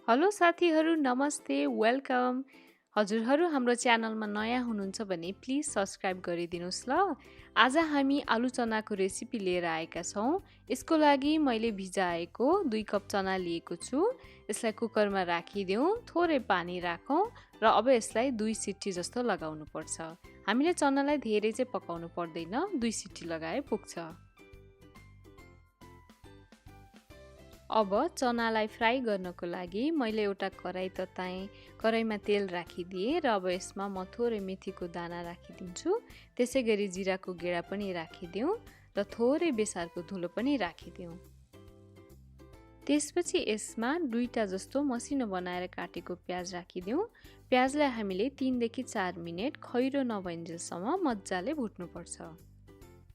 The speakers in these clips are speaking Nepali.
हेलो साथीहरू, नमस्ते, वेलकम। हजुरहरू हाम्रो च्यानलमा नयाँ हुनुहुन्छ भने प्लिज सब्सक्राइब गरिदिनुहोस् ल। आज हामी आलु चनाको रेसिपी लिएर आएका छौँ। यसको लागि मैले भिजाएको 2 कप चना लिएको छु। यसलाई कुकरमा राखिदिउँ, थोरै पानी राखौँ र अब यसलाई 2 सिटी जस्तो लगाउनु पर्छ। हामीले चनालाई धेरै चाहिँ पकाउनु पर्दैन, 2 सिटी लगाए पुग्छ। अब चनालाई फ्राई गर्नको लागि मैले एउटा कराई तताएँ, कराईमा तेल राखिदिएँ र अब यसमा म थोरै मेथीको दाना राखिदिन्छु। त्यसै गरी जिराको गेडा पनि राखिदिउँ र थोरै बेसारको धुलो पनि राखिदिउँ। त्यसपछि यसमा 2टा जस्तो मसिनो बनाएर काटेको प्याज राखिदिउँ। प्याजलाई हामीले 3 देखि 4 मिनेट खैरो नभइन्जेलसम्म मजाले भुट्नुपर्छ।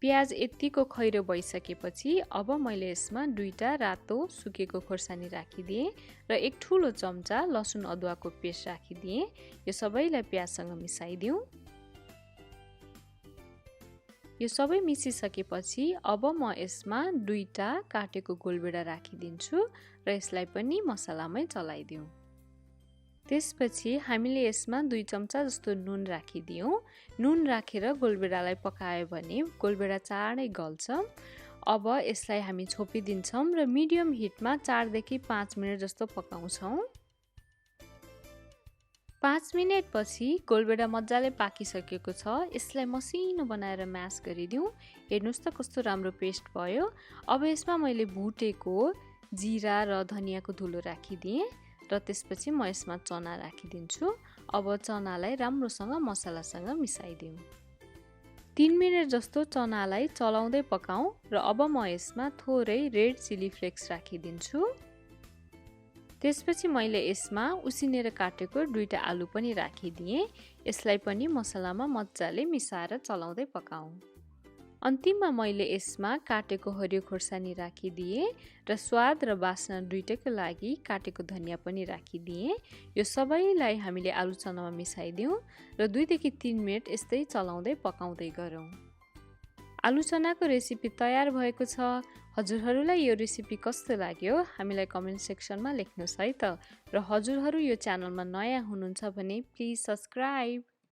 प्याज यतिको खैरो भइसकेपछि अब मैले यसमा 2टा रातो सुकेको खोर्सानी राखिदिएँ र 1 ठुलो चम्चा लसुन अदुवाको पेस्ट राखिदिएँ। यो सबैलाई प्याजसँग मिसाइदिउँ। यो सबै मिसिसकेपछि अब म यसमा 2टा काटेको गोलभेडा राखिदिन्छु र यसलाई पनि मसलामै चलाइदिउँ। त्यसपछि हामीले यसमा 2 चम्चा जस्तो नुन राखिदियौँ। नुन राखेर गोलभेडालाई पकायो भने गोलभेडा चाँडै गल्छ। अब यसलाई हामी छोपिदिन्छौँ र मिडियम हिटमा 4 देखि 5 मिनेट जस्तो पकाउँछौँ। 5 मिनेटपछि गोलभेडा मजाले पाकिसकेको छ। यसलाई मसिनो बनाएर म्यास गरिदिउँ। हेर्नुहोस् त कस्तो राम्रो पेस्ट भयो। अब यसमा मैले भुटेको जिरा र धनियाको धुलो राखिदिएँ र त्यसपछि म यसमा चना राखिदिन्छु। अब चनालाई राम्रोसँग मसलासँग मिसाइदिउँ। 3 मिनेट जस्तो चनालाई चलाउँदै पकाउँ र अब म यसमा थोरै रेड चिली फ्लेक्स राखिदिन्छु। त्यसपछि मैले यसमा उसिनेर काटेको 2टा आलु पनि राखिदिएँ। यसलाई पनि मसलामा मजाले मिसाएर चलाउँदै पकाउँ। अन्तिममा मैले यसमा काटेको हरियो खोर्सानी राखिदिएँ र स्वाद र बास्ना दुईटैको लागि काटेको धनिया पनि राखिदिएँ। यो सबैलाई हामीले आलु चनामा मिसाइदिउँ र 2 देखि 3 मिनेट यस्तै चलाउँदै पकाउँदै गरौँ। आलु चनाको रेसिपी तयार भएको छ। हजुरहरूलाई यो रेसिपी कस्तो लाग्यो हामीलाई कमेन्ट सेक्सनमा लेख्नुहोस् है त। र हजुरहरू यो च्यानलमा नयाँ हुनुहुन्छ भने प्लिज सब्सक्राइब।